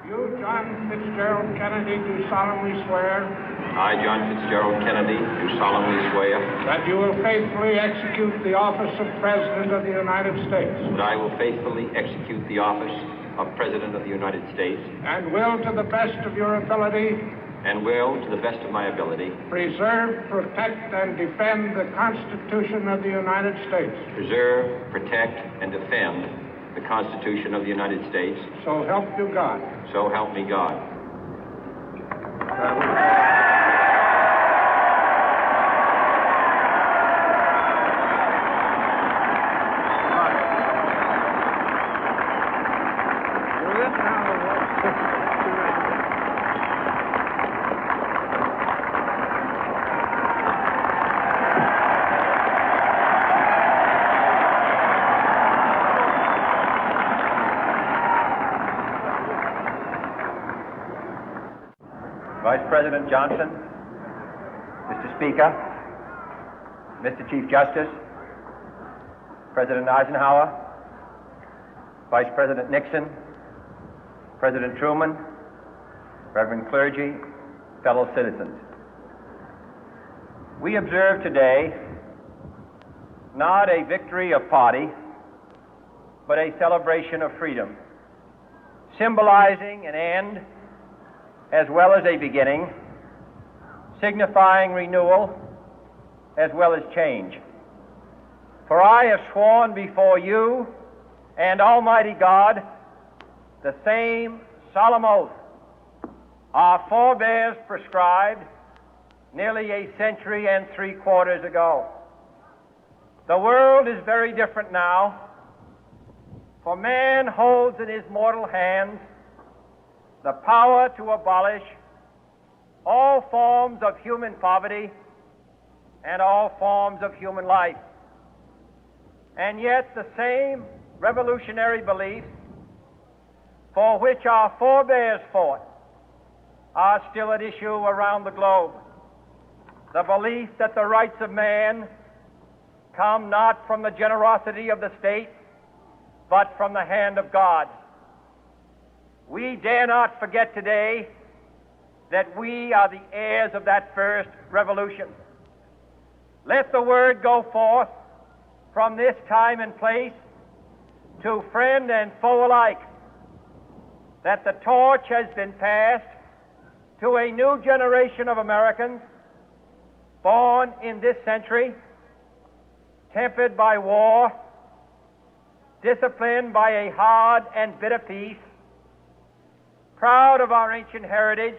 You, John Fitzgerald Kennedy, do solemnly swear I, John Fitzgerald Kennedy, do solemnly swear that you will faithfully execute the office of President of the United States that I will faithfully execute the office of President of the United States and will, to the best of your ability, and will, to the best of my ability, preserve, protect, and defend the Constitution of the United States. preserve, protect, and defend the Constitution of the United States. So help you God. So help me God. Vice President Johnson, Mr. Speaker, Mr. Chief Justice, President Eisenhower, Vice President Nixon, President Truman, Reverend clergy, fellow citizens. We observe today not a victory of party, but a celebration of freedom, symbolizing an end as well as a beginning, signifying renewal as well as change. For I have sworn before you and Almighty God the same solemn oath our forebears prescribed nearly a century and 3/4 ago. The world is very different now, for man holds in his mortal hands the power to abolish all forms of human poverty and all forms of human life. And yet the same revolutionary beliefs for which our forebears fought are still at issue around the globe. The belief that the rights of man come not from the generosity of the state, but from the hand of God. We dare not forget today that we are the heirs of that first revolution. Let the word go forth from this time and place to friend and foe alike that the torch has been passed to a new generation of Americans born in this century, tempered by war, disciplined by a hard and bitter peace, proud of our ancient heritage,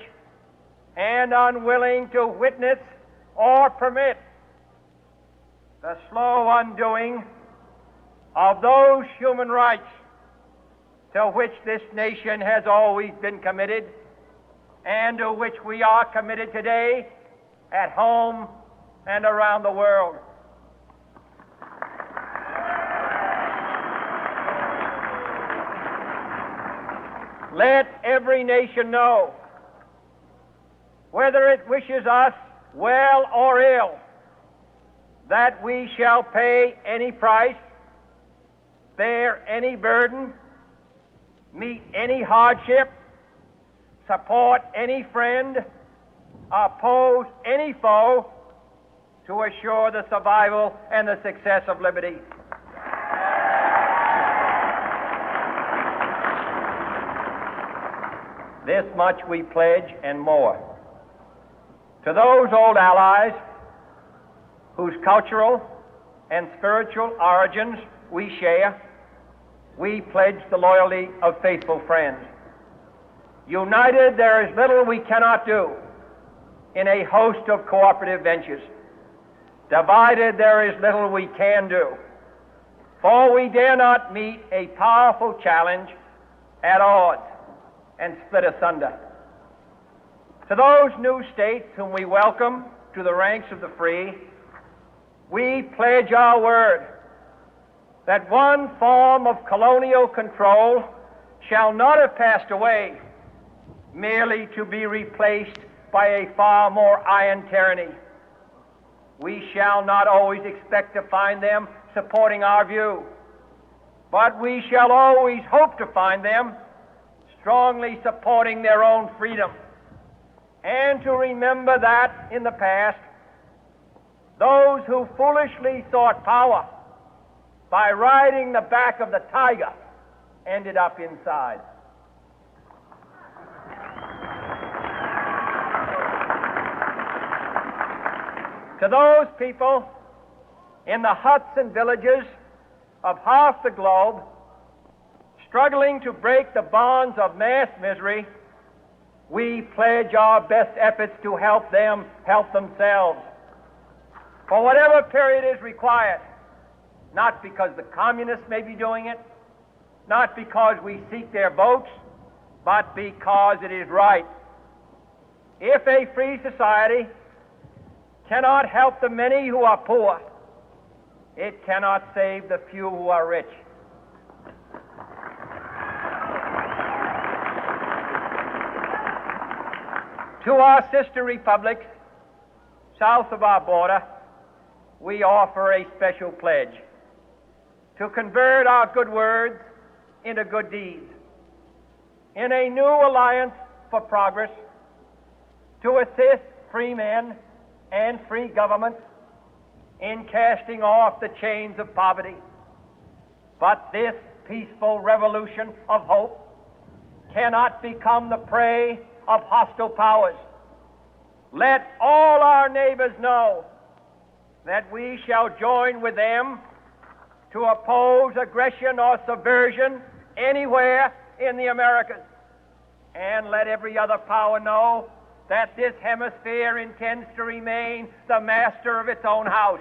and unwilling to witness or permit the slow undoing of those human rights to which this nation has always been committed and to which we are committed today at home and around the world. Let every nation know, whether it wishes us well or ill, that we shall pay any price, bear any burden, meet any hardship, support any friend, oppose any foe to assure the survival and the success of liberty. This much we pledge and more. To those old allies whose cultural and spiritual origins we share, we pledge the loyalty of faithful friends. United, there is little we cannot do in a host of cooperative ventures. Divided, there is little we can do, for we dare not meet a powerful challenge at odds and split asunder. To those new states whom we welcome to the ranks of the free, we pledge our word that one form of colonial control shall not have passed away, merely to be replaced by a far more iron tyranny. We shall not always expect to find them supporting our view, but we shall always hope to find them strongly supporting their own freedom, and to remember that in the past, those who foolishly sought power by riding the back of the tiger ended up inside. To those people in the huts and villages of half the globe struggling to break the bonds of mass misery, we pledge our best efforts to help them help themselves for whatever period is required, not because the communists may be doing it, not because we seek their votes, but because it is right. If a free society cannot help the many who are poor, it cannot save the few who are rich. To our sister republics south of our border, we offer a special pledge to convert our good words into good deeds, in a new alliance for progress, to assist free men and free governments in casting off the chains of poverty. But this peaceful revolution of hope cannot become the prey of hostile powers. Let all our neighbors know that we shall join with them to oppose aggression or subversion anywhere in the Americas. And let every other power know that this hemisphere intends to remain the master of its own house.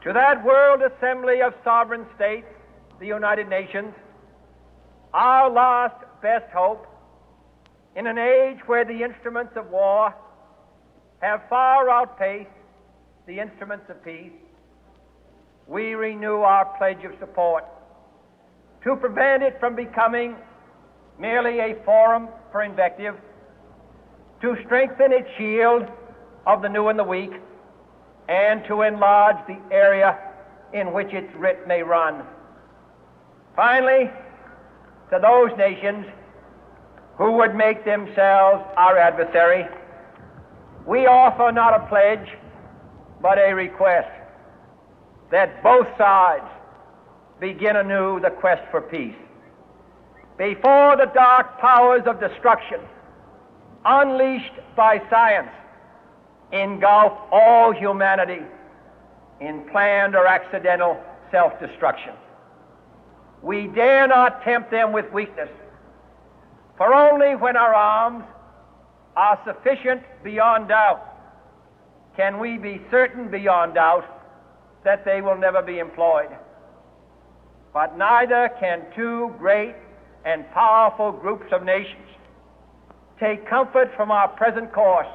To that World Assembly of Sovereign States, the United Nations, our last best hope, in an age where the instruments of war have far outpaced the instruments of peace, we renew our pledge of support to prevent it from becoming merely a forum for invective, to strengthen its shield of the new and the weak, and to enlarge the area in which its writ may run. Finally, to those nations who would make themselves our adversary, we offer not a pledge, but a request that both sides begin anew the quest for peace. Before the dark powers of destruction, unleashed by science, engulf all humanity in planned or accidental self-destruction, we dare not tempt them with weakness, for only when our arms are sufficient beyond doubt can we be certain beyond doubt that they will never be employed. But neither can two great and powerful groups of nations take comfort from our present course,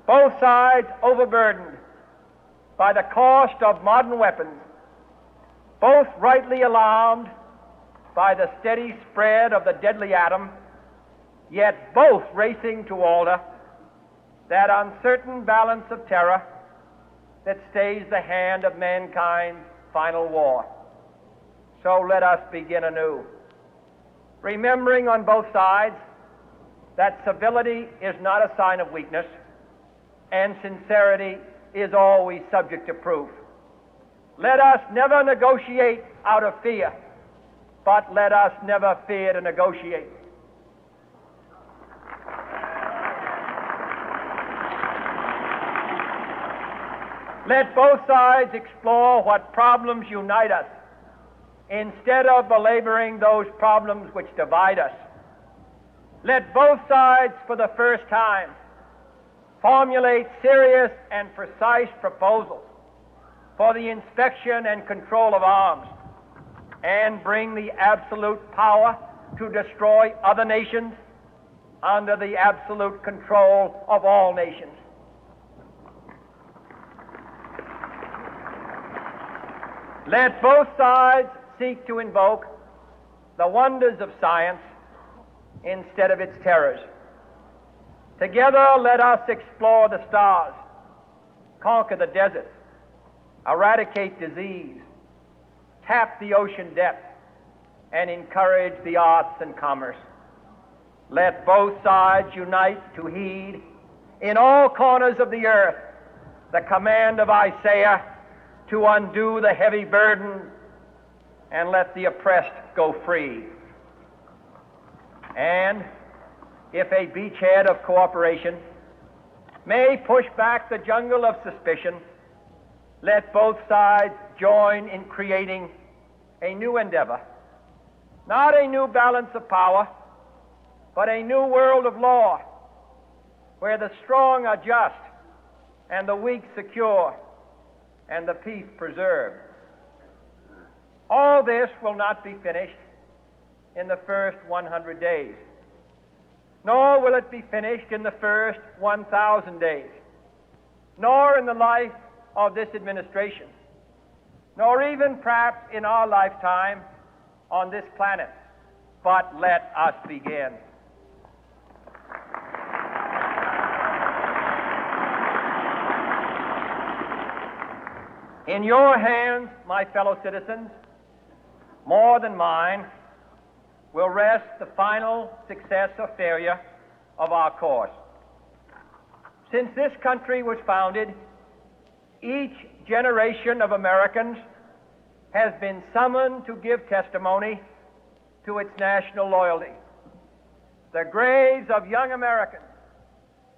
both sides overburdened by the cost of modern weapons, both rightly alarmed by the steady spread of the deadly atom, yet both racing to alter that uncertain balance of terror that stays the hand of mankind's final war. So let us begin anew, remembering on both sides that civility is not a sign of weakness, and sincerity is always subject to proof. Let us never negotiate out of fear, but let us never fear to negotiate. Let both sides explore what problems unite us, instead of belaboring those problems which divide us. Let both sides, for the first time, formulate serious and precise proposals for the inspection and control of arms, and bring the absolute power to destroy other nations under the absolute control of all nations. Let both sides seek to invoke the wonders of science instead of its terrors. Together let us explore the stars, conquer the deserts, eradicate disease, tap the ocean depth, and encourage the arts and commerce. Let both sides unite to heed in all corners of the earth the command of Isaiah to undo the heavy burden and let the oppressed go free. And if a beachhead of cooperation may push back the jungle of suspicion, let both sides join in creating a new endeavor, not a new balance of power, but a new world of law, where the strong are just and the weak secure and the peace preserved. All this will not be finished in the first 100 days, nor will it be finished in the first 1,000 days, nor in the life of this administration, nor even perhaps in our lifetime on this planet. But let us begin. In your hands, my fellow citizens, more than mine, will rest the final success or failure of our course. Since this country was founded, each generation of Americans has been summoned to give testimony to its national loyalty. The graves of young Americans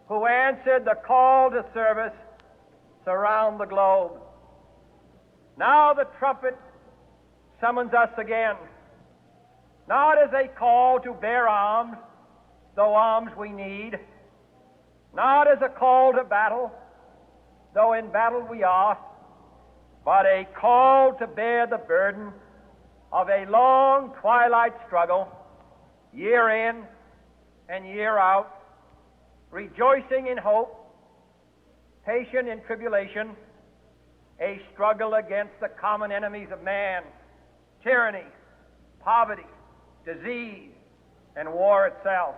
who answered the call to service surround the globe. Now the trumpet summons us again, not as a call to bear arms, though arms we need, not as a call to battle, though in battle we are, but a call to bear the burden of a long twilight struggle, year in and year out, rejoicing in hope, patient in tribulation, a struggle against the common enemies of man, tyranny, poverty, disease, and war itself.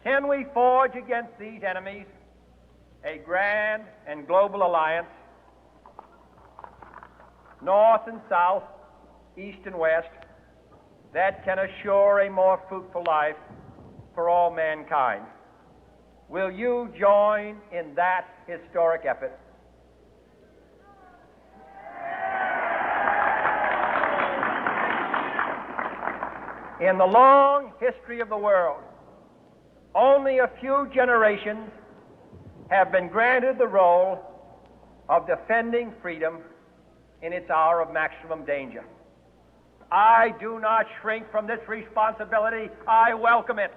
Can we forge against these enemies a grand and global alliance, north and south, east and west, that can assure a more fruitful life for all mankind? Will you join in that historic effort? In the long history of the world, only a few generations have been granted the role of defending freedom in its hour of maximum danger. I do not shrink from this responsibility. I welcome it.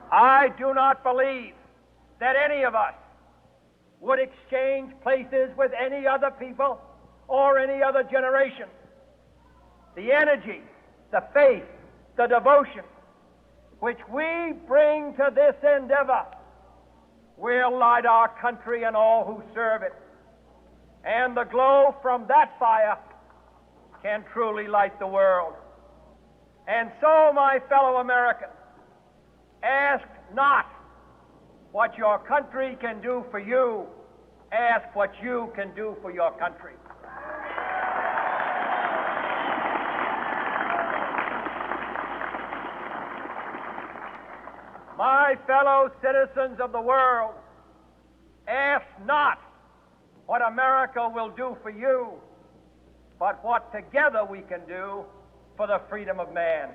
I do not believe that any of us would exchange places with any other people or any other generation. The energy, the faith, the devotion which we bring to this endeavor will light our country and all who serve it. And the glow from that fire can truly light the world. And so, my fellow Americans, ask not what your country can do for you. Ask what you can do for your country. My fellow citizens of the world, ask not what America will do for you, but what together we can do for the freedom of man.